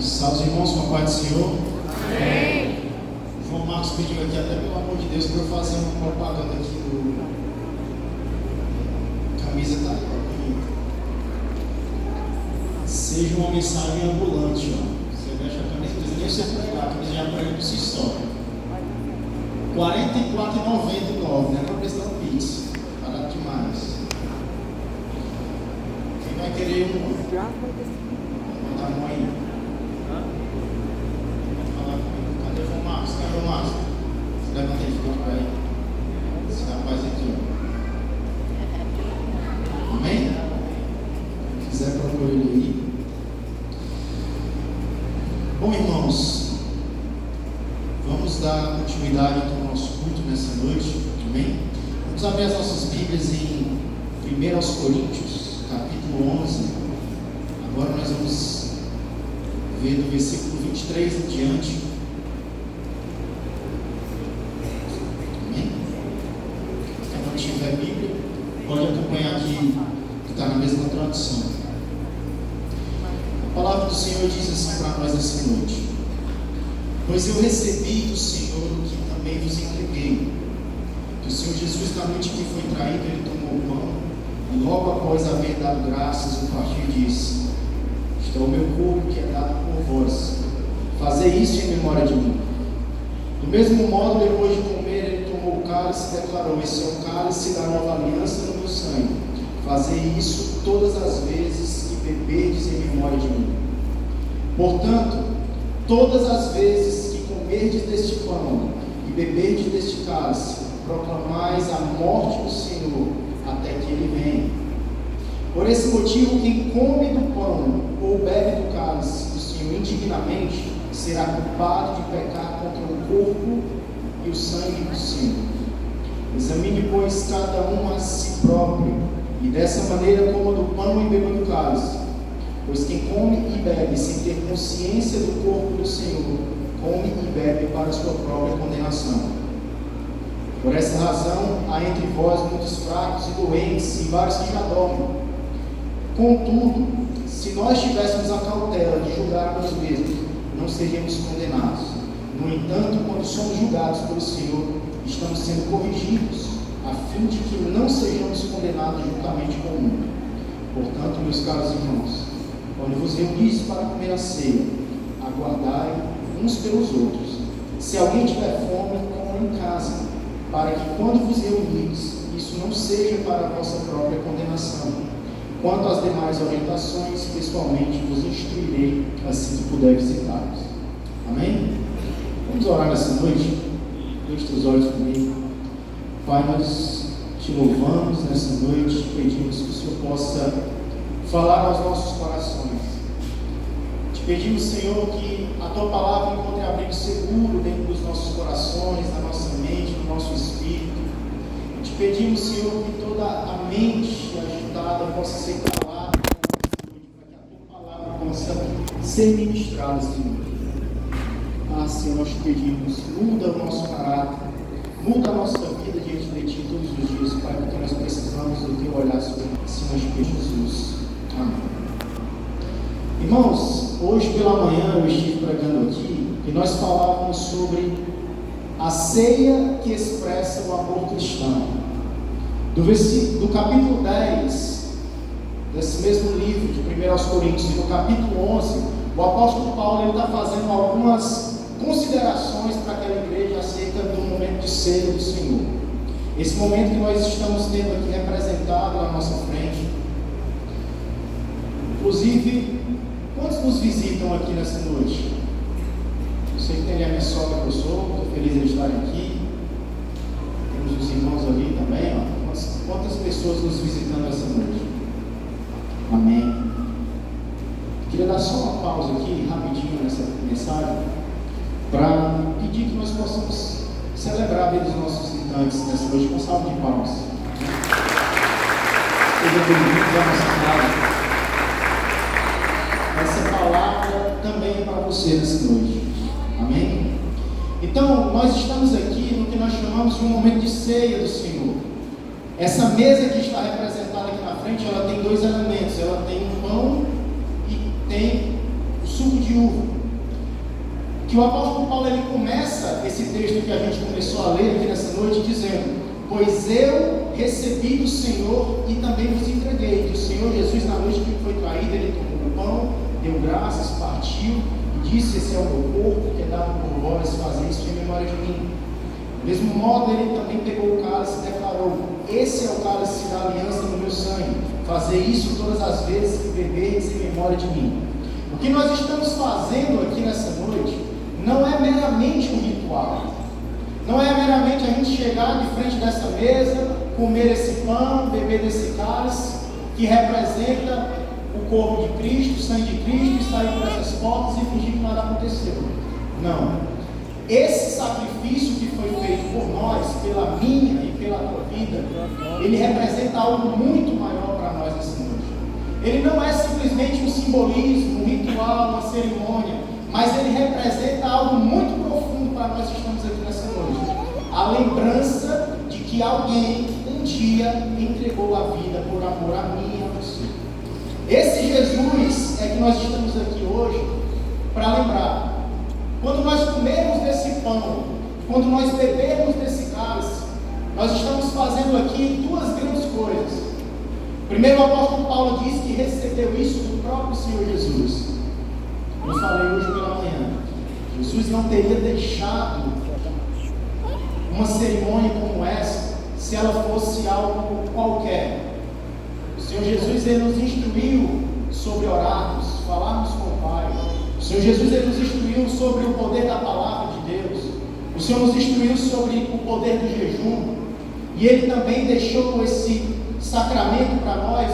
Salve, irmãos, com a paz do Senhor. Amém. João Marcos pediu aqui, até pelo amor de Deus, para eu fazer uma propaganda aqui do. Camisa tá aí, ó. Seja uma mensagem ambulante, ó. Você veste a camisa, não precisa nem você pregar, a camisa já prega por si só. R$ 44,99, né? Não precisa dar um pix. Barato demais. Quem vai querer um? Tá bom aí. Cadê o João Marcos? Cadê o João Marcos? Você levanta aí, fica para aí. Esse rapaz aqui, ó. Amém? Se quiser, procura ele aí. Bom, irmãos, vamos dar continuidade ao nosso culto nessa noite. Amém? Vamos abrir as nossas Bíblias em 1 Coríntios, capítulo 11. Agora nós vamos ver do versículo 23 em diante. Amém? Quem não tiver Bíblia, pode acompanhar aqui, que está na mesma tradução. A palavra do Senhor diz assim para nós essa noite: pois eu recebi do Senhor o que também vos entreguei, que o Senhor Jesus, na noite que foi traído, ele tomou o pão, e logo após haver dado graças, o partiu e disse: este é o meu corpo que é dado por vós, fazei isso em memória de mim. Do mesmo modo, depois de comer, ele tomou o cálice e declarou: esse é o cálice da nova aliança no meu sangue, fazei isso todas as vezes que beberdes em memória de mim. Portanto, todas as vezes que comerdes deste pão e beberdes deste cálice, proclamais a morte do Senhor até que ele venha. Por esse motivo, quem come do pão ou bebe do cálice do Senhor indignamente será culpado de pecar contra o corpo e o sangue do Senhor. Examine, pois, cada um a si próprio, e dessa maneira coma do pão e beba do cálice. Pois quem come e bebe sem ter consciência do corpo do Senhor, come e bebe para a sua própria condenação. Por essa razão, há entre vós muitos fracos e doentes, e vários que já dormem. Contudo, se nós tivéssemos a cautela de julgar a nós mesmos, não seríamos condenados. No entanto, quando somos julgados pelo Senhor, estamos sendo corrigidos, a fim de que não sejamos condenados juntamente com o mundo. Portanto, meus caros irmãos, quando vos reunis para comer a ceia, aguardai uns pelos outros. Se alguém tiver fome, coma em casa, para que quando vos reunires, isso não seja para a vossa própria condenação. Quanto às demais orientações, pessoalmente vos instruirei, assim que puder visitá-los. Amém? Vamos orar nessa noite? Feche os olhos comigo. Pai, nós te louvamos nessa noite, pedimos que o Senhor possa falar aos nossos corações. Te pedimos, Senhor, que a Tua palavra encontre abrigo seguro dentro dos nossos corações, na nossa mente, no nosso espírito. Te pedimos, Senhor, que toda a mente agitada possa ser calada, para que a Tua palavra possa ser ministrada, Senhor. Ah, Senhor, nós te pedimos, muda o nosso caráter, muda a nossa vida diante de Ti todos os dias, Pai, porque nós precisamos do Teu olhar sobre nós, Senhor Jesus. Amém. Irmãos, hoje pela manhã eu estive pregando aqui e nós falávamos sobre a ceia que expressa o amor cristão. Do capítulo 10 desse mesmo livro de 1 Coríntios, e no capítulo 11, o apóstolo Paulo está fazendo algumas considerações para aquela igreja acerca do momento de ceia do Senhor. Esse momento que nós estamos tendo aqui representado na nossa frente. Inclusive, quantos nos visitam aqui nessa noite? Eu sei que tem a minha sogra que eu sou, estou feliz de estarem aqui. Temos os irmãos ali também, ó. Quantas pessoas nos visitando essa noite? Amém. Queria dar só uma pausa aqui, rapidinho, nessa mensagem, para pedir que nós possamos celebrar a vida dos nossos visitantes nessa noite com salve de palmas. Sejam bem-vindos à nossa casa. Essa palavra também é para você nessa noite. Amém? Então, nós estamos aqui no que nós chamamos de um momento de ceia do Senhor. Essa mesa que está representada aqui na frente, ela tem dois elementos. Ela tem um pão e tem o suco de uva. Que o apóstolo Paulo ele começa esse texto que a gente começou a ler aqui nessa noite dizendo: pois eu recebi do Senhor e também vos entreguei. Que o Senhor Jesus, na noite que foi traído, ele tomou o pão, deu graças, partiu e disse: esse é o meu corpo que é dado por vós, fazei isso em memória de mim. Do mesmo modo, ele também pegou o cálice e declarou: esse é o cálice da aliança no meu sangue, fazei isso todas as vezes que beberdes em memória de mim. O que nós estamos fazendo aqui nessa noite não é meramente um ritual, não é meramente a gente chegar de frente dessa mesa, comer esse pão, beber desse cálice, que representa o corpo de Cristo, o sangue de Cristo, e sair por essas portas e fingir que nada aconteceu. Não. Esse sacrifício que foi feito por nós, pela minha e pela tua vida, ele representa algo muito maior para nós nessa noite. Ele não é simplesmente um simbolismo, um ritual, uma cerimônia, mas ele representa algo muito profundo para nós que estamos aqui nessa noite. A lembrança de que alguém um dia entregou a vida por amor a mim e a você. Esse Jesus é que nós estamos aqui hoje para lembrar. Quando nós comermos desse pão, quando nós bebermos desse cálice, nós estamos fazendo aqui duas grandes coisas. Primeiro, o apóstolo Paulo diz que recebeu isso do próprio Senhor Jesus. Eu falei hoje pela manhã, Jesus não teria deixado uma cerimônia como essa se ela fosse algo qualquer. O Senhor Jesus ele nos instruiu sobre orarmos, falarmos com o Pai. O Senhor Jesus ele nos instruiu sobre o poder da palavra de Deus. O Senhor nos instruiu sobre o poder do jejum. E Ele também deixou esse sacramento para nós,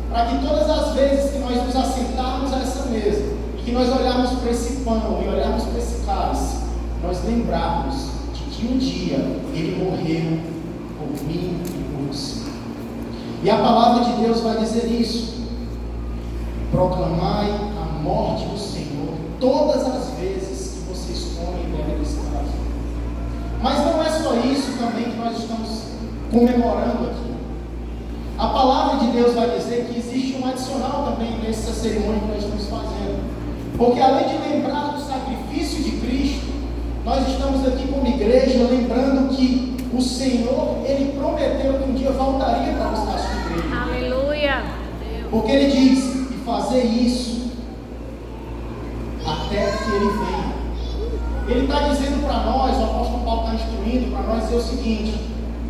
para que todas as vezes que nós nos assentarmos a essa mesa, e que nós olharmos para esse pão e olharmos para esse cálice, nós lembrarmos de que um dia Ele morreu por mim e por você. E a palavra de Deus vai dizer isso: proclamai a morte do Senhor todas as vezes que vocês comem e bebem desse cálice. Mas não é só isso também que nós estamos comemorando aqui. A palavra de Deus vai dizer que existe um adicional também nessa cerimônia que nós estamos fazendo. Porque além de lembrar do sacrifício de Cristo, nós estamos aqui como igreja lembrando que o Senhor, Ele prometeu que um dia voltaria para buscar a sua igreja. Aleluia! Porque Ele diz: e fazer isso até que Ele venha. Ele está dizendo para nós, o apóstolo Paulo está instruindo para nós dizer o seguinte: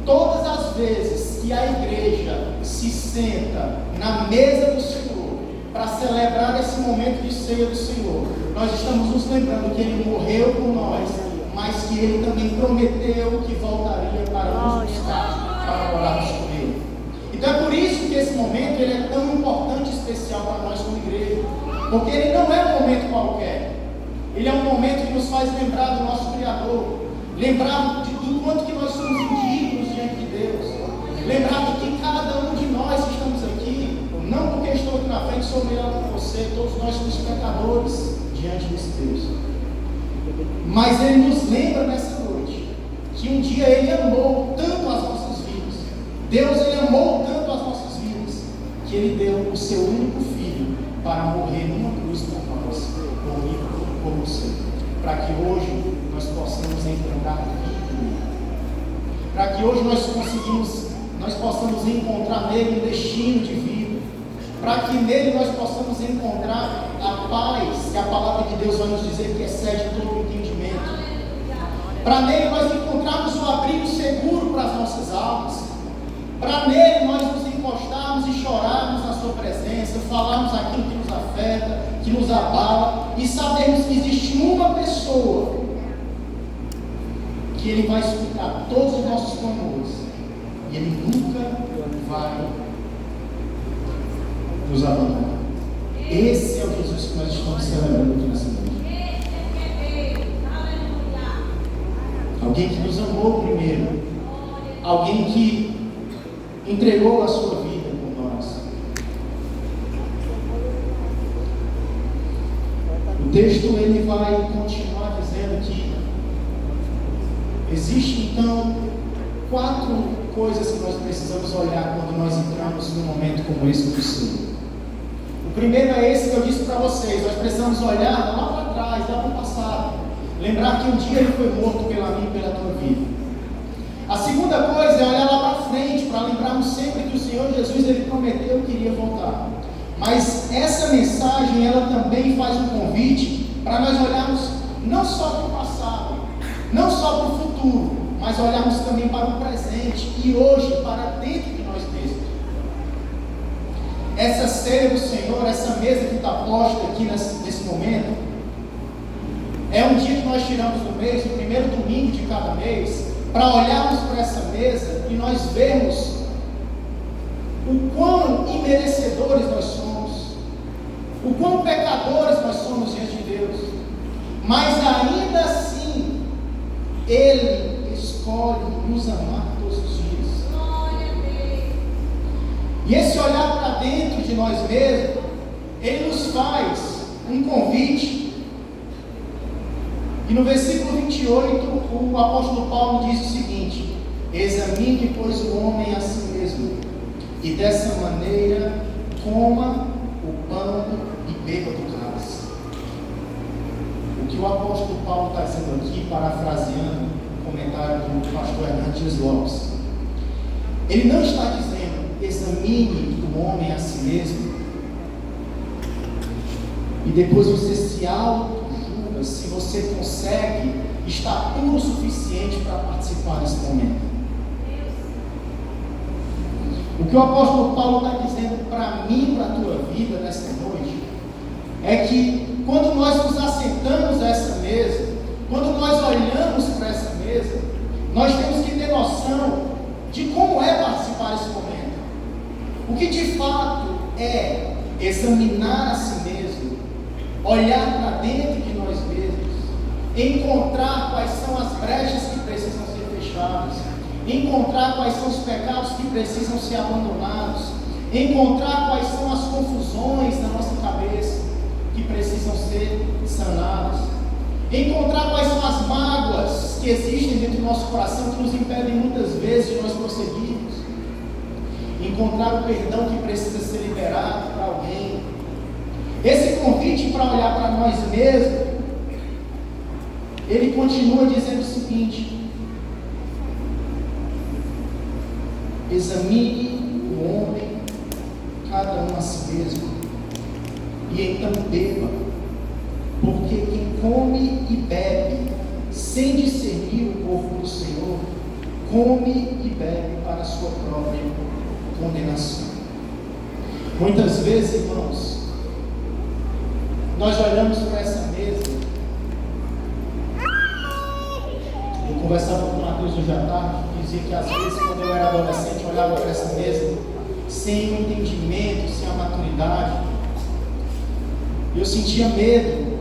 todas as vezes que a igreja se senta na mesa do Senhor para celebrar esse momento de ceia do Senhor, nós estamos nos lembrando que Ele morreu por nós, mas que Ele também prometeu que voltaria para nos buscar, para orarmos com Ele. Então é por isso que esse momento ele é tão importante e especial para nós como igreja, porque ele não é um momento qualquer. Ele é um momento que nos faz lembrar do nosso Criador, lembrar do quanto que nós somos indignos diante de Deus, lembrar de que cada um de nós que estamos aqui, não porque estou aqui na frente sou melhor que você, todos nós somos pecadores diante desse Deus. Mas Ele nos lembra nessa noite que um dia Ele amou tanto as nossas vidas, Deus Ele amou tanto as nossas vidas, que Ele deu o seu único Filho para morrer numa cruz por nós, por mim, por você, para que hoje nós possamos encontrar vida, para que hoje nós possamos encontrar nele um destino de vida, para que nele nós possamos encontrar a paz que a palavra de Deus vai nos dizer que excede todo o entendimento, para nele nós encontrarmos um abrigo seguro para as nossas almas, para nele nós nos encostarmos e chorarmos na sua presença, falarmos aquilo que nos afeta, que nos abala, e sabermos que existe uma pessoa que Ele vai escutar todos os nossos clamores, e Ele nunca vai nos abandonar. Esse é o Jesus que nós estamos celebrando aqui nessa noite. Alguém que nos amou primeiro, alguém que entregou a sua vida por nós. O texto ele vai continuar dizendo que existe então 4 coisas que nós precisamos olhar quando nós entramos num momento como esse do Senhor. O primeiro é esse que eu disse para vocês. Nós precisamos olhar lá para trás, lá para o passado. Lembrar que um dia ele foi morto pela minha e pela tua vida. A segunda coisa é olhar lá para frente, para lembrarmos sempre que o Senhor Jesus, ele prometeu que iria voltar. Mas essa mensagem, ela também faz um convite para nós olharmos não só para o passado, não só para o futuro, mas olharmos também para o presente e hoje para dentro de nós mesmos. Essa ceia do Senhor, essa mesa que está posta aqui nesse momento, é um dia que nós tiramos do mês, o primeiro domingo de cada mês, para olharmos para essa mesa e nós vermos o quão imerecedores nós somos, o quão pecadores nós somos diante de Deus, mas ainda assim Ele escolhe nos amar todos os dias. E esse olhar para dentro de nós mesmos, Ele nos faz um convite. E no versículo 28, o apóstolo Paulo diz o seguinte: examine, pois, o homem a si mesmo, e dessa maneira coma o pão e beba do cálice. O que o apóstolo Paulo está dizendo aqui, parafraseando o comentário do pastor Hernandes Lopes, ele não está dizendo examine o homem a si mesmo e depois você se auto-julga se você consegue estar puro o suficiente para participar desse momento. O que o apóstolo Paulo está dizendo para mim e para a tua vida nesta noite é que quando nós nos assentamos a essa mesa, quando nós olhamos para essa mesa, nós temos que ter noção de como é participar desse momento. O que de fato é examinar a si mesmo, olhar para dentro de nós mesmos, encontrar quais são as brechas que precisam ser fechadas, encontrar quais são os pecados que precisam ser abandonados, encontrar quais são as confusões na nossa cabeça que precisam ser sanadas, encontrar quais são as mágoas que existem dentro do nosso coração que nos impedem muitas vezes de nós prosseguirmos, encontrar o perdão que precisa ser liberado para alguém. Esse convite para olhar para nós mesmos, ele continua dizendo o seguinte: examine o homem, cada um a si mesmo, e então beba, porque quem come e bebe, sem discernir o corpo do Senhor, come e bebe para a sua própria condenação. Muitas vezes, irmãos, nós olhamos para essa mesa. Eu conversava com o Matheus hoje à tarde, dizia que às vezes, quando eu era adolescente, eu olhava para essa mesa sem o entendimento, sem a maturidade. Eu sentia medo,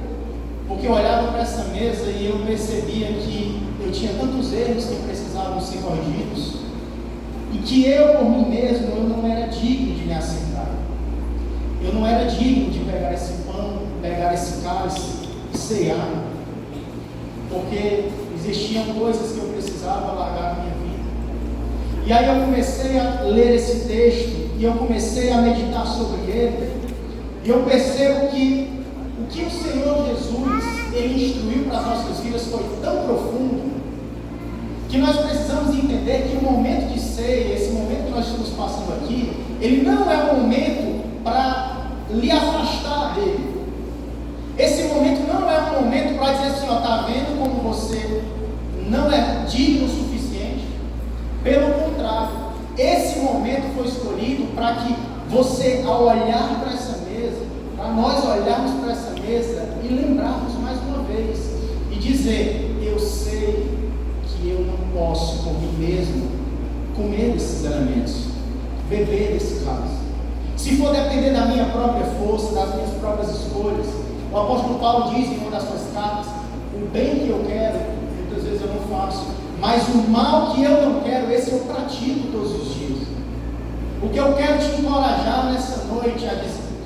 porque eu olhava para essa mesa e eu percebia que eu tinha tantos erros que precisavam ser corrigidos, e que eu, por mim mesmo, eu não era digno de me assentar. Eu não era digno de pegar esse pão, pegar esse cálice e ceiar, porque existiam coisas que eu precisava largar na minha vida. E aí eu comecei a ler esse texto, e eu comecei a meditar sobre ele, e eu percebo que o que o Senhor Jesus, Ele instruiu para as nossas vidas foi tão profundo, que nós precisamos entender que o momento de ceia, esse momento que nós estamos passando aqui, ele não é um momento para lhe afastar dele. Esse momento não é um momento para dizer assim, ó, está vendo como você não é digno o suficiente? Pelo contrário, esse momento foi escolhido para que você, ao olhar para essa mesa, para nós olharmos para essa mesa e lembrarmos mais uma vez e dizer: eu sei que eu não posso por mim mesmo comer desses elementos, beber desse cálice. Se for depender da minha própria força, das minhas próprias escolhas, o apóstolo Paulo diz em uma das suas cartas: o bem que eu quero, muitas vezes eu não faço, mas o mal que eu não quero, esse eu pratico todos os dias. O que eu quero te encorajar nessa noite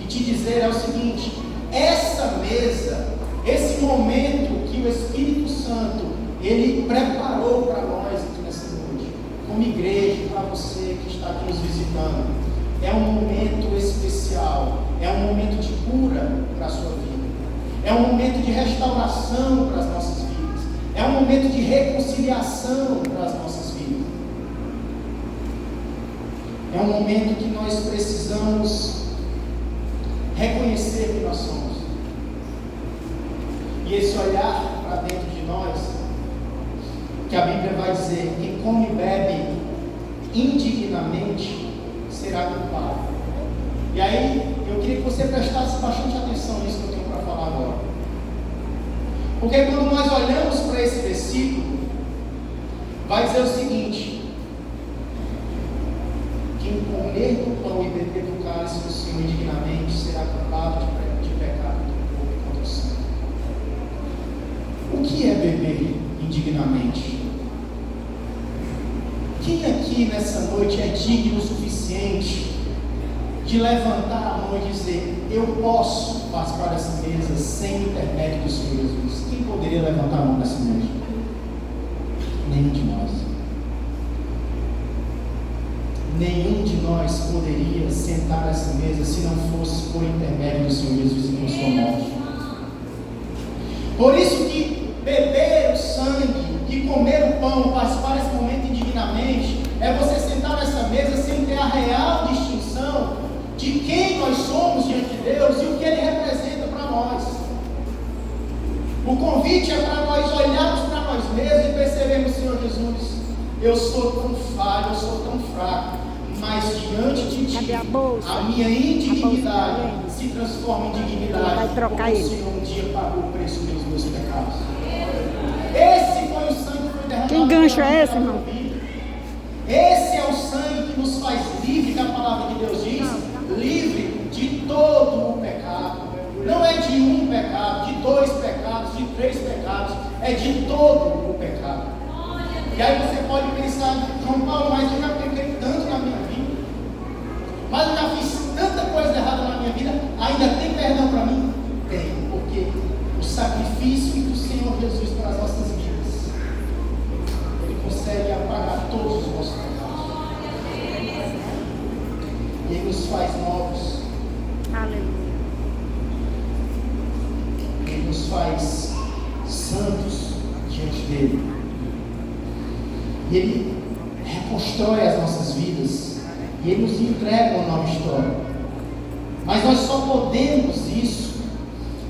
e te dizer é o seguinte: essa mesa, esse momento que o Espírito Santo Ele preparou para nós aqui nessa noite, como igreja, para você que está aqui nos visitando, é um momento especial, é um momento de cura para a sua vida, é um momento de restauração para as nossas vidas, é um momento de reconciliação para as nossas vidas, é um momento que nós precisamos reconhecer que nós somos. E esse olhar para dentro de nós, que a Bíblia vai dizer: quem come e bebe indignamente será culpado. E aí, eu queria que você prestasse bastante atenção nisso que eu tenho para falar agora. Porque quando nós olhamos para esse versículo, vai dizer o seguinte: quem comer do pão e beber do cálice do Senhor indignamente será culpado de pecado do corpo e contra o sangue. O que é beber indignamente? Quem aqui nessa noite é digno o suficiente de levantar a mão e dizer: eu posso participar dessa mesa sem o intermédio do Senhor Jesus? Quem poderia levantar a mão nessa noite? Nenhum de nós. Nenhum de nós poderia sentar nessa mesa se não fosse por intermédio do Senhor Jesus e por sua morte. Por isso que beber o sangue e comer o pão, participar desse momento indignamente, é você sentar nessa mesa sem ter a real distinção de quem nós somos diante de Deus e o que Ele representa para nós. O convite é para nós olharmos para nós mesmos e percebermos: Senhor Jesus, eu sou tão falho, eu sou tão fraco, mas diante de Ti, a minha indignidade se transforma em dignidade, porque o Senhor um dia pagou o preço pelos meus pecados. Esse foi o sangue que foi derramado. Que gancho é esse, irmão? Esse é o sangue que nos faz livre, que a palavra de Deus diz, livre de todo o pecado. Não é de um pecado, de dois pecados, de três pecados, é de todo o pecado. E aí você pode pensar: João Paulo, mas eu já pequei tanto na minha vida, mas eu já fiz tanta coisa errada na minha vida, ainda tem perdão para mim? Tem, porque o sacrifício do Senhor Jesus para as nossas vidas, Ele consegue apagar todos os nossos pecados. E Ele nos faz novos. Aleluia. Ele nos faz santos diante dEle. E Ele reconstrói as nossas vidas. E Ele nos entrega uma nova história. Mas nós só podemos isso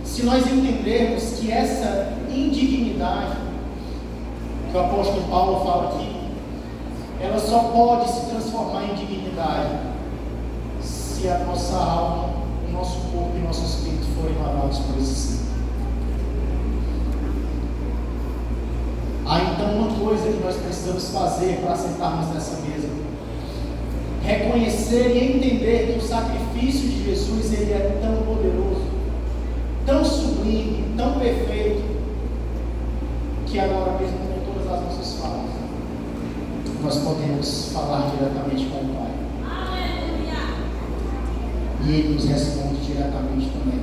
se nós entendermos que essa indignidade que o apóstolo Paulo fala aqui, ela só pode se transformar em dignidade se a nossa alma, o nosso corpo e o nosso espírito forem lavados por esse sangue. Há então uma coisa que nós precisamos fazer para sentarmos nessa mesa: reconhecer e entender que o sacrifício de Jesus, ele é tão poderoso, tão sublime, tão perfeito, que agora mesmo, com todas as nossas falas, nós podemos falar diretamente com o Pai. E Ele nos responde diretamente também.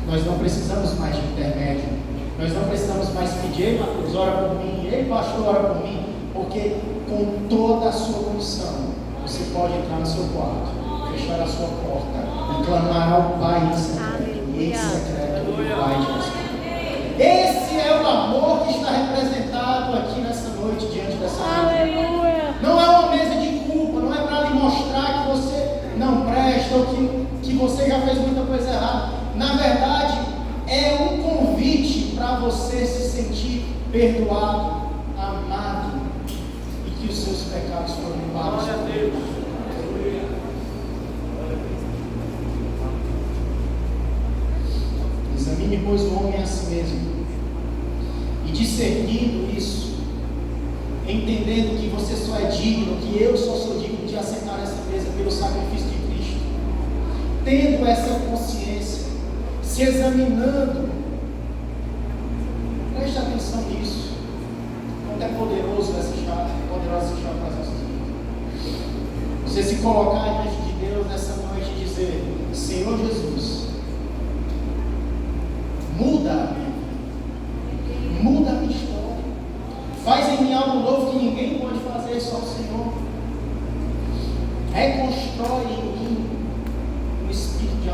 Nós não precisamos mais de intermédio. Nós não precisamos mais pedir: ei, Mateus, ora por mim, ei, pastor, ora por mim, porque com toda a sua condição, você pode entrar no seu quarto, fechar a sua porta e clamar ao Pai em secreto. E em secreto Ele vai te responder. Esse é o amor que está representado aqui nessa noite, diante dessa mesa. Não é uma mesa de culpa, não é para lhe mostrar que você não presta ou que você já fez muita coisa errada. Na verdade, é um convite para você se sentir perdoado, amado, e que os seus pecados foram pagos. Glória a Deus. Examine, pois, o homem a si mesmo, e discernindo isso, entendendo que você só é digno, que eu só sou digno de assentar nessa mesa pelo sacrifício de Cristo, tendo essa consciência, se examinando, preste atenção nisso, quanto é poderosa essa chave para as nossas vidas. Você se colocar diante de Deus nessa noite e dizer: Senhor Jesus, muda a minha vida, muda a minha história, faz em mim algo novo que ninguém pode fazer, só o Senhor. Reconstrói em mim um espírito de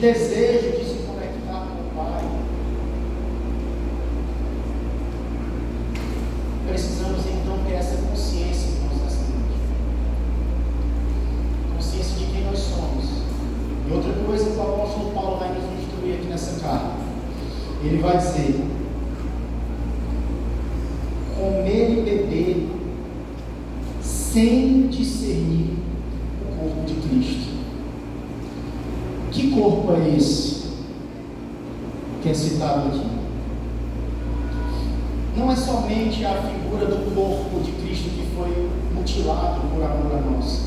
desejo de se conectar com o Pai. Precisamos então ter essa consciência, irmãos, nessa noite. Consciência de quem nós somos. E outra coisa que o apóstolo Paulo vai nos instruir aqui nessa carta. Ele vai dizer: comer e beber sem discernir o corpo de Cristo. Que corpo é esse que é citado aqui? Não é somente a figura do corpo de Cristo que foi mutilado por amor a nós.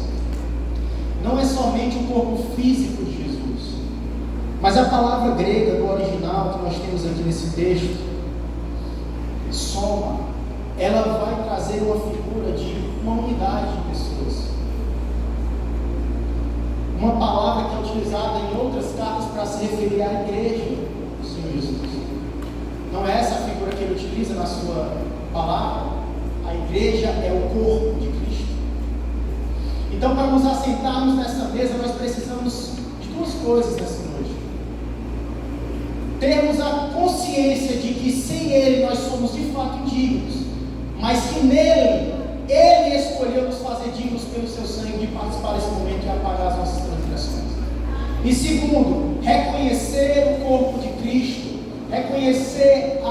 Não é somente o corpo físico de Jesus. Mas a palavra grega do original que nós temos aqui nesse texto, soma, ela vai trazer uma figura de uma unidade de pessoas. Uma palavra que é utilizada em outras cartas para se referir à igreja do Senhor Jesus. Não é essa a figura que ele utiliza na sua palavra? A igreja é o corpo de Cristo. Então, para nos assentarmos nessa mesa, nós precisamos de duas coisas nessa noite. Termos a consciência de que sem Ele nós somos de fato indignos, mas que nele, Ele escolheu nos fazer dignos pelo seu sangue de participar desse momento e apagar as nossas transgressões. E segundo, reconhecer o corpo de Cristo, reconhecer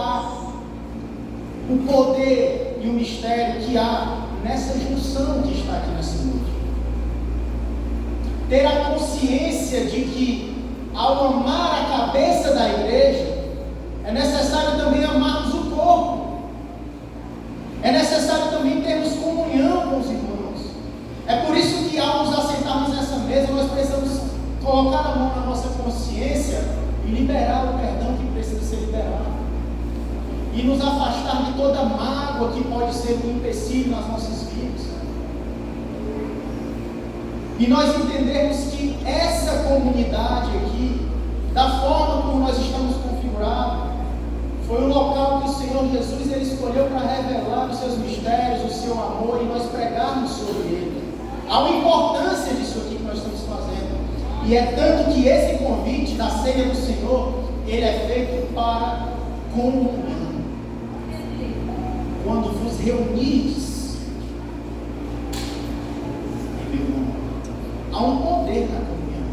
o poder e o mistério que há nessa junção que está aqui nessa noite. Ter a consciência de que, ao amar a cabeça da igreja, é necessário também amarmos o corpo. É necessário também termos comunhão com os irmãos. É por isso que, ao nos assentarmos nessa mesa, nós precisamos colocar a mão na nossa consciência e liberar o perdão que precisa ser liberado. E nos afastar de toda mágoa que pode ser um empecilho nas nossas vidas. E nós entendermos que essa comunidade aqui, da forma como nós estamos configurados, foi o local que o Senhor Jesus ele escolheu para revelar os seus mistérios, o seu amor, e nós pregarmos sobre ele. Há uma importância disso aqui que nós estamos fazendo. E é tanto que esse convite da ceia do Senhor, ele é feito para comunhão. Quando vos reunirdes em meu nome. Há um poder na comunhão.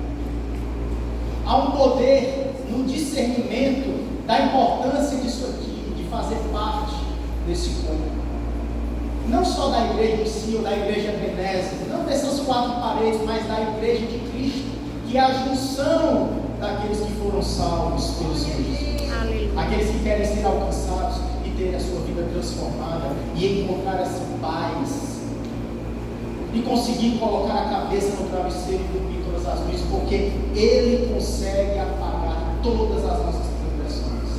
Há um poder no discernimento da importância disso aqui, de fazer parte desse corpo. Não só da igreja em si, ou da igreja Ebenezer, não dessas quatro paredes, mas da igreja de Cristo, que é a junção daqueles que foram salvos pelo Senhor Jesus. Aleluia. Aqueles que querem ser alcançados e terem a sua vida transformada e encontrar essa paz. E conseguir colocar a cabeça no travesseiro e dormir todas as noites, porque Ele consegue apagar todas as nossas transgressões.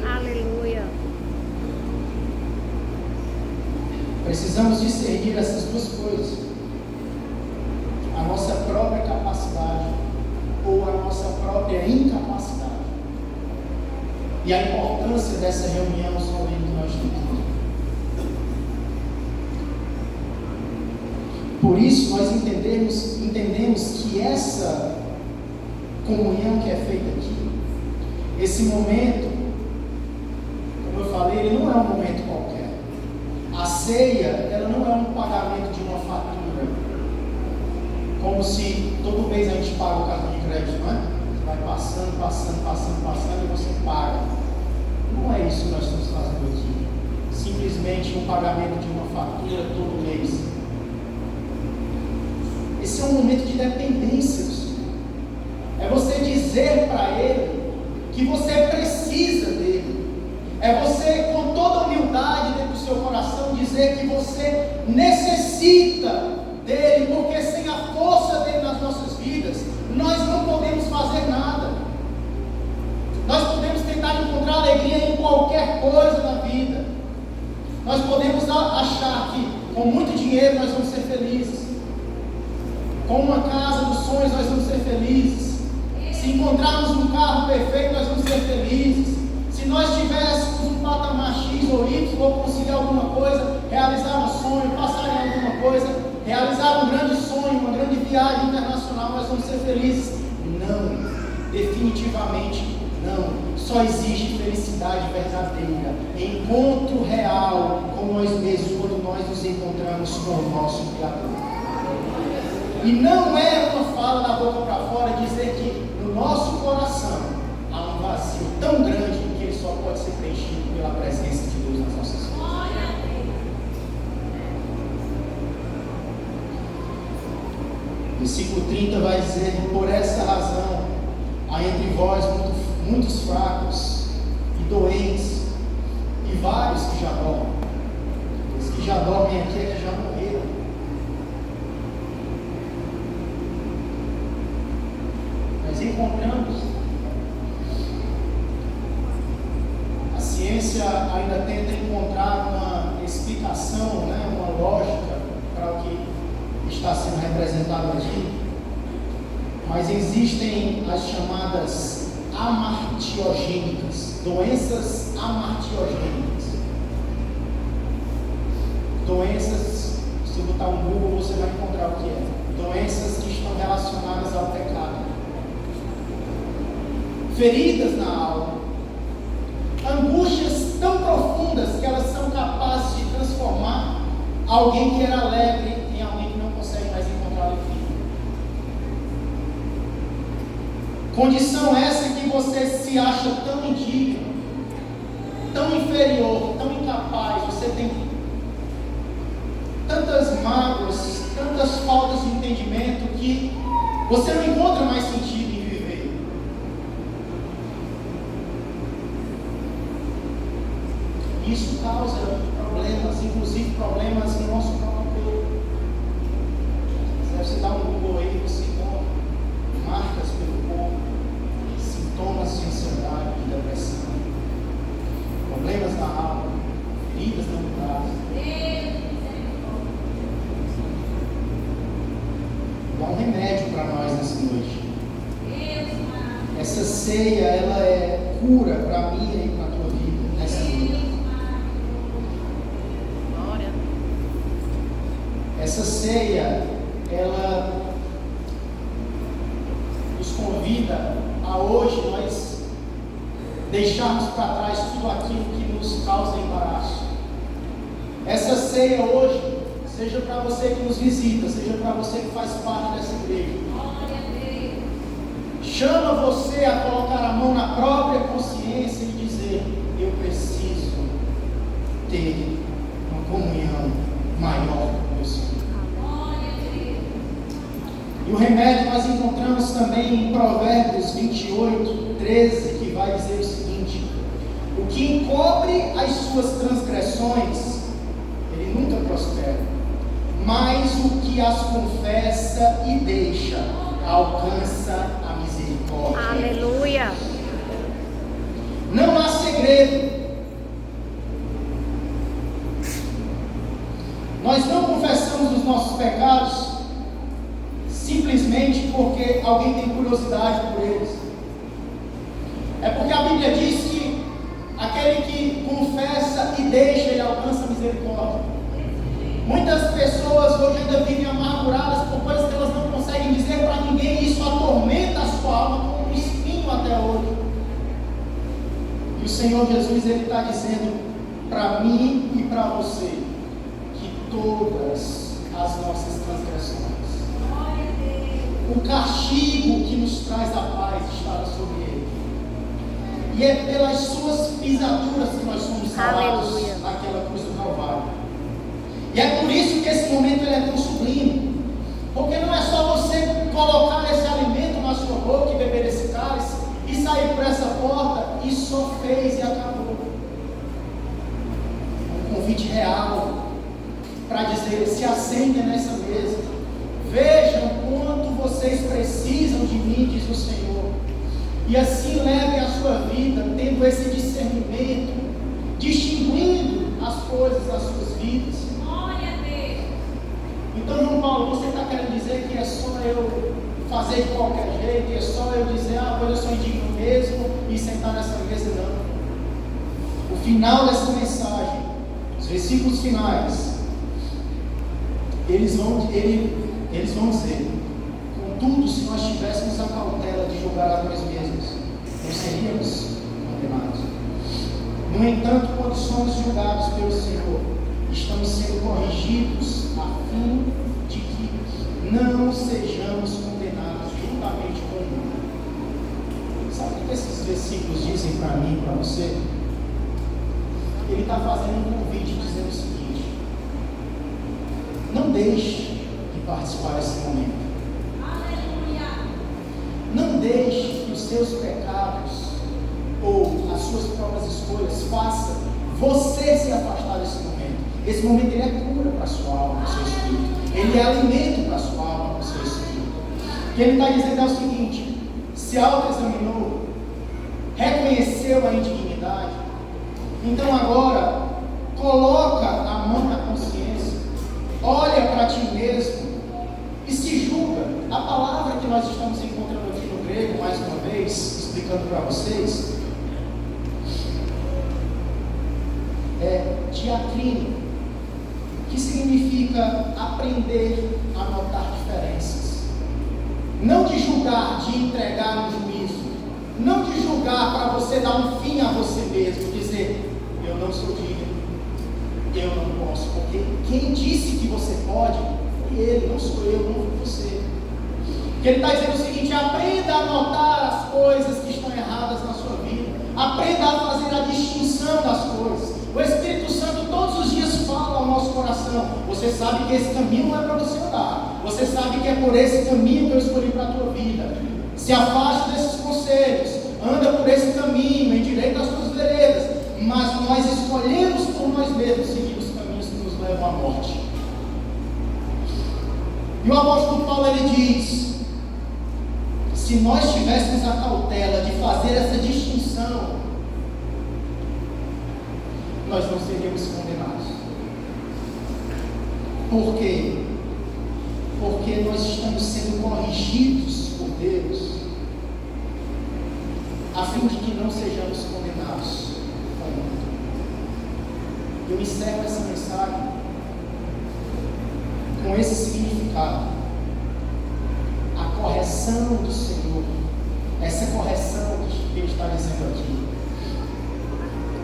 Aleluia. Precisamos discernir essas duas coisas: a nossa própria capacidade ou a nossa própria incapacidade, e a importância dessa reunião somente que nós temos. Por isso nós entendemos que essa comunhão que é feita aqui, esse momento, como eu falei, ele não é um momento qualquer. A ceia, ela não é um pagamento de uma fatura, como se todo mês a gente paga o cartão de crédito, não é? Você vai passando e você paga. Não é isso que nós estamos fazendo aqui. Simplesmente um pagamento de uma fatura todo mês. Esse é um momento de dependência do Senhor. É você dizer para Ele que você precisa dEle. É você, com toda humildade dentro do seu coração, dizer que você necessita dEle, porque sem a força dEle nas nossas vidas, nós não podemos fazer nada. Nós podemos tentar encontrar alegria em qualquer coisa da vida. Nós podemos achar que com muito dinheiro nós vamos ser felizes. Com uma casa dos sonhos nós vamos ser felizes. Se encontrarmos um carro perfeito nós vamos ser felizes. Se nós tivéssemos um patamar X ou Y, ou conseguir alguma coisa, realizar um sonho, passar em alguma coisa, realizar um grande sonho, uma grande viagem internacional, nós vamos ser felizes. Não. Definitivamente não. Só existe felicidade verdadeira, encontro real com nós mesmos, quando nós nos encontramos com o nosso Criador. E não é uma fala da boca para fora dizer que no nosso coração há um vazio tão grande que ele só pode ser preenchido pela presença de Deus nas nossas vidas. Versículo 30 vai dizer: por essa razão há entre vós muitos fracos e doentes, e vários que já dormem. Os que já dormem aqui é que já morreram. Nós encontramos, a ciência ainda tenta encontrar uma explicação, uma lógica para o que está sendo representado aqui, mas existem as chamadas amartiogênicas, doenças amartiogênicas. Doenças, se botar um Google você vai encontrar o que é. Doenças que estão relacionadas ao pecado. Feridas na alma. Angústias tão profundas que elas são capazes de transformar alguém que era alegre em alguém que não consegue mais encontrar alegria. Condição essa que você se acha tão indigno, tão inferior, tão incapaz, você tem tantas mágoas, tantas faltas de entendimento que você não encontra mais sentido em viver. Isso causa problemas, inclusive problemas no nosso próprio corpo. Você dá um Google aí, você encontra marcas pelo corpo, sintomas de ansiedade, de depressão, problemas na alma, feridas não curadas. Dá um remédio para nós nessa noite. Essa ceia, ela é cura para mim e para a tua vida nessa noite. Essa ceia, ela nos convida a hoje nós deixarmos para trás tudo aquilo que nos causa embaraço. Essa ceia hoje, seja para você que nos visita, seja para você que faz parte dessa igreja, chama você a colocar a mão na própria consciência e dizer: eu preciso ter uma comunhão maior com o meu Senhor. E o remédio nós encontramos também em Provérbios 28, 13, que vai dizer o seguinte: o que encobre as suas transgressões, ele nunca prospera, mas o que as confessa e deixa, alcança a misericórdia. Aleluia. Não há segredo. Nós não confessamos os nossos pecados simplesmente porque alguém tem curiosidade por eles. É porque a Bíblia diz que aquele que confessa e deixa, ele alcança a misericórdia. Muitas pessoas hoje ainda vivem amarguradas por coisas que elas não conseguem dizer para ninguém, e isso atormenta a sua alma como um espinho até hoje. E o Senhor Jesus, ele está dizendo para mim e para você que todas as nossas transgressões, o castigo que nos traz a paz estava sobre ele, e é pelas suas pisaduras que nós somos sarados naquela cruz do Calvário. E é por isso que esse momento ele é tão sublime, porque não é só você colocar esse alimento na sua boca e beber esse cálice e sair por essa porta e só fez e acabou. É um convite real para dizer: se assentem nessa mesa, vejam quanto vocês precisam de mim, diz o Senhor, e assim levem a sua vida tendo esse discernimento, distinguindo as coisas das suas vidas. Então, João Paulo, você está querendo dizer que é só eu fazer de qualquer jeito, é só eu dizer: pois eu sou indigno mesmo, e sentar nessa mesa? Não. O final dessa mensagem, os versículos finais, eles vão dizer: contudo, se nós tivéssemos a cautela de julgar a nós mesmos, seríamos condenados. No entanto, quando somos julgados pelo Senhor, estamos sendo corrigidos a fim de que não sejamos condenados juntamente com o mundo. Sabe o que esses versículos dizem para mim e para você? Ele está fazendo um convite dizendo o seguinte: não deixe de participar desse momento. Não deixe que os seus pecados ou as suas próprias escolhas façam você se afastar desse momento. Esse momento ele é cura para a sua alma, para o seu espírito. Ele é alimento para a sua alma, para o seu espírito. O que ele está dizendo é o seguinte: se autoexaminou, reconheceu a indignidade, então agora coloca a mão na consciência, olha para ti mesmo e se julga. A palavra que nós estamos encontrando aqui no grego, mais uma vez, explicando para vocês, é diacrino, que significa aprender a notar diferenças. Não de julgar, de entregar no juízo. Não de julgar para você dar um fim a você mesmo, dizer, eu não sou digno, eu não posso, porque quem disse que você pode foi ele, não sou eu, não foi você. Que ele está dizendo o seguinte: aprenda a notar as coisas que estão erradas na sua vida, aprenda a fazer a distinção das coisas. O Espírito Santo todos os dias fala ao nosso coração: você sabe que esse caminho não é para você andar, você sabe que é por esse caminho que eu escolhi para a tua vida. Se afaste desses conselhos, anda por esse caminho, endireita as tuas veredas. Mas nós escolhemos por nós mesmos seguir os caminhos que nos levam à morte. E o apóstolo Paulo ele diz: se nós tivéssemos a cautela de fazer essa distinção, nós não seríamos condenados. Por quê? Porque nós estamos sendo corrigidos por Deus, a fim de que não sejamos condenados. Eu encerro essa mensagem com esse significado: a correção do Senhor, essa correção que Ele está dizendo aqui,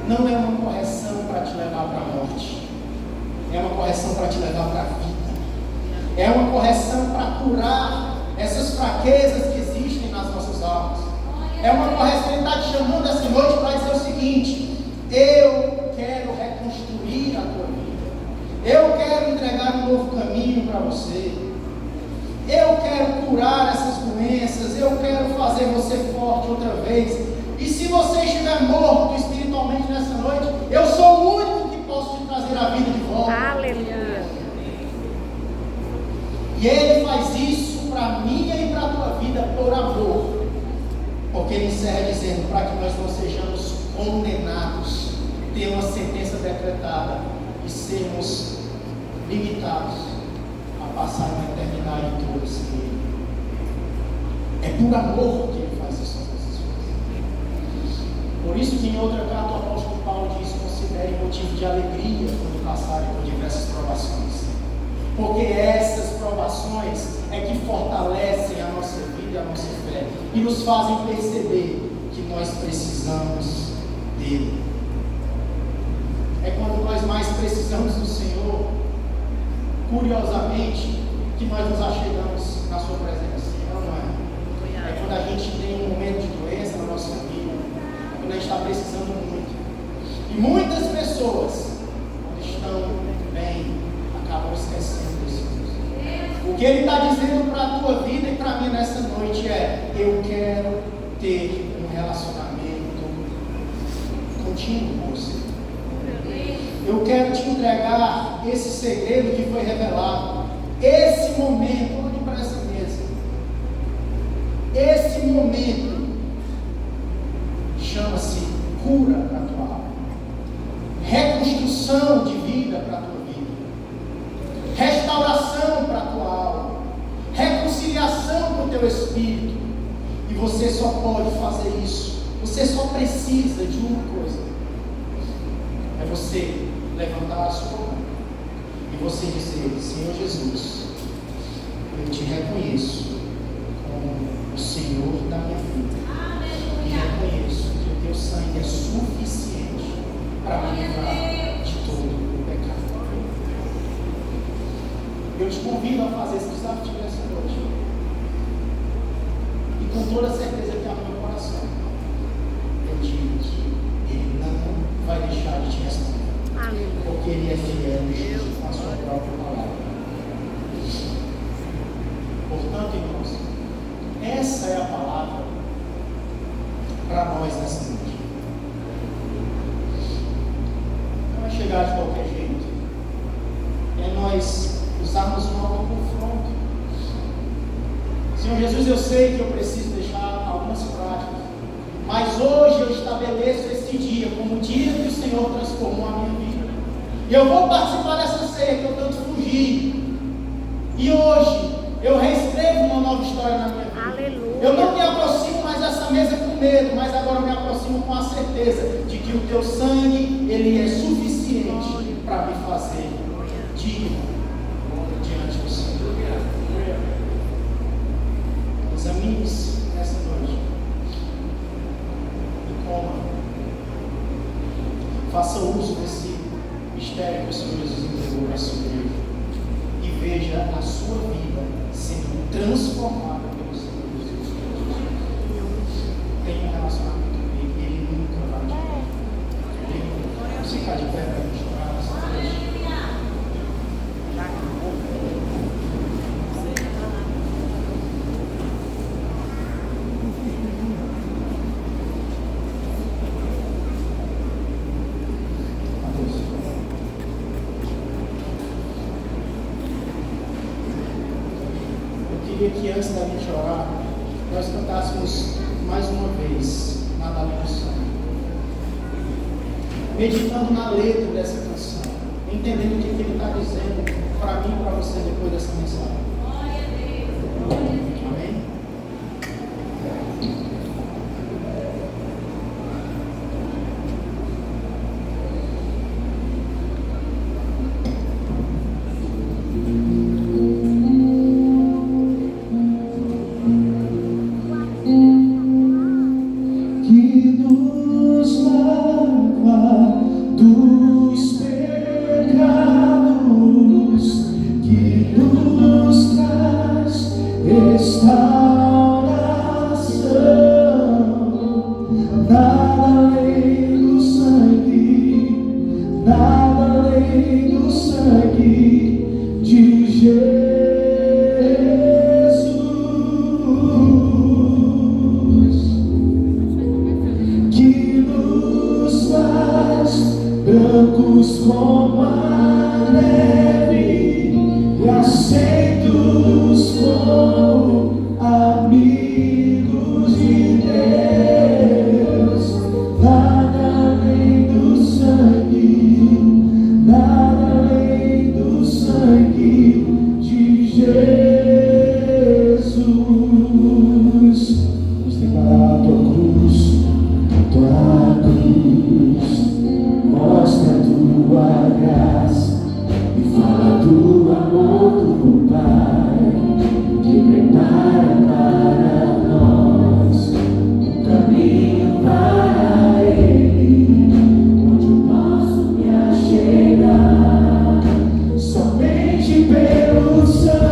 não é uma correção para te levar para a morte, é uma correção para te levar para a vida, é uma correção para curar essas fraquezas que existem nas nossas almas, é uma correção. Ele está te chamando essa noite para dizer o seguinte: eu quero reconstruir a tua vida, eu quero entregar um novo caminho para você, eu quero curar essas doenças, eu quero fazer você forte outra vez. E se você estiver morto espiritualmente nessa noite, eu sou o único que posso te trazer a vida de volta. Aleluia. E Ele faz isso para mim e para a tua vida por amor. Porque Ele encerra dizendo: para que nós não sejamos condenados, ter uma sentença decretada e sermos limitados a passar uma eternidade toda sem Ele. É por amor que Ele faz isso às nossas vidas. Por isso que em outra carta o apóstolo Paulo diz: considere motivo de alegria quando passarem por diversas provações, porque essas provações é que fortalecem a nossa vida e a nossa fé e nos fazem perceber que nós precisamos dele. É quando nós mais precisamos do Senhor, curiosamente, que nós nos achegamos na sua presença. Não é? É quando a gente tem um momento de doença na nossa vida, quando a gente está precisando muito. E muitas pessoas, quando estão bem, acabam esquecendo desse Deus. O que Ele está dizendo para a tua vida e para mim nessa noite é: eu quero ter um relacionamento contínuo com você. Eu quero te entregar esse segredo que foi revelado, esse momento. Olhe para essa mesa. Esse momento chama-se cura para a tua alma, reconstrução de vida para a tua vida, restauração para a tua alma, reconciliação para o teu espírito. E você só pode fazer isso, você só precisa de uma coisa: é você levantar a sua mão e você dizer: Senhor Jesus, eu te reconheço como o Senhor da minha vida, e reconheço convido a fazer esse desafio essa noite. E com toda certeza que há no meu coração, eu digo que Ele não vai deixar de te responder. Amém. Porque Ele é fiel com a sua própria palavra. Portanto, irmãos, essa é a palavra para nós nessa noite. Não vai chegar de qualquer jeito. É nós usarmos um autoconfronto. Senhor Jesus, eu sei que eu preciso deixar algumas práticas, mas hoje eu estabeleço esse dia como o dia que o Senhor transformou a minha vida. E eu vou participar dessa ceia que eu tanto fugi. E hoje eu reescrevo uma nova história na minha vida. Aleluia. Eu não me aproximo mais dessa mesa com medo, mas agora eu me aproximo com a certeza de que o teu sangue, ele é suficiente para me fazer digno diante do Senhor. Examine-se nessa noite e coma. Faça uso desse mistério que o Senhor Jesus entregou para a sua igreja e veja a sua vida sendo transformada pelo Senhor Jesus. Tenha um relacionamento comigo e Ele nunca vai te dar. Vamos ficar de pé para a gente orar nessa noite. Eu queria que antes da gente orar, nós cantássemos mais uma vez Nada Além do Sangue, meditando na letra dessa canção, entendendo o que ele está dizendo para mim e para você depois dessa mensagem. Amém? Brancos como a neve e aceitos como amigos de Deus. Nada além do sangue, nada além do sangue de Jesus. Vamos declarar a tua cruz, tua cruz. Mostra a tua graça e fala do amor do Pai, que prepara para nós um caminho para Ele, onde eu posso me achegar somente pelo sangue.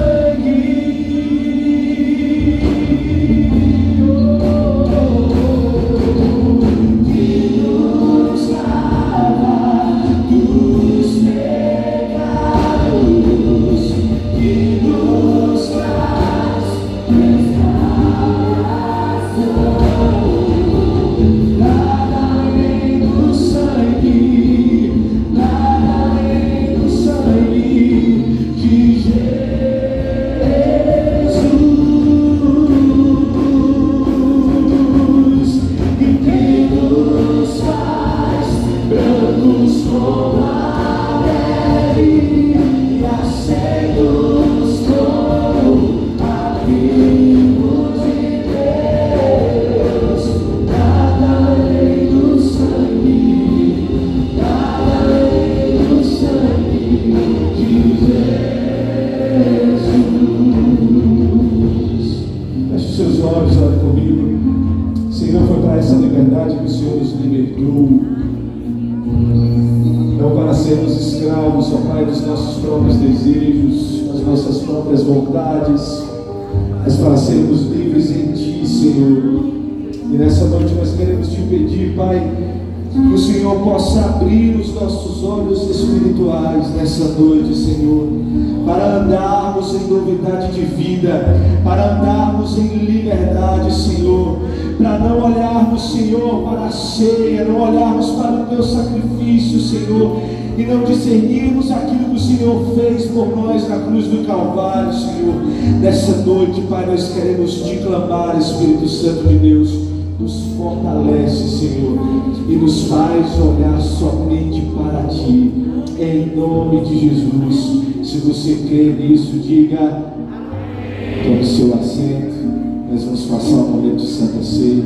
sermos escravos, ó Pai, dos nossos próprios desejos, das nossas próprias vontades, mas para sermos livres em Ti, Senhor. E nessa noite nós queremos Te pedir, Pai, que o Senhor possa abrir os nossos olhos espirituais nessa noite, Senhor, para andarmos em novidade de vida, para andarmos em liberdade, Senhor, para não olharmos, Senhor, para a ceia, não olharmos para o Teu sacrifício, Senhor, e não discernirmos aquilo que o Senhor fez por nós na cruz do Calvário, Senhor. Nessa noite, Pai, nós queremos Te clamar, Espírito Santo de Deus. Nos fortalece, Senhor, e nos faz olhar somente para Ti, em nome de Jesus. Se você crê nisso, diga: tome seu assento. Nós vamos passar um momento de Santa Ceia.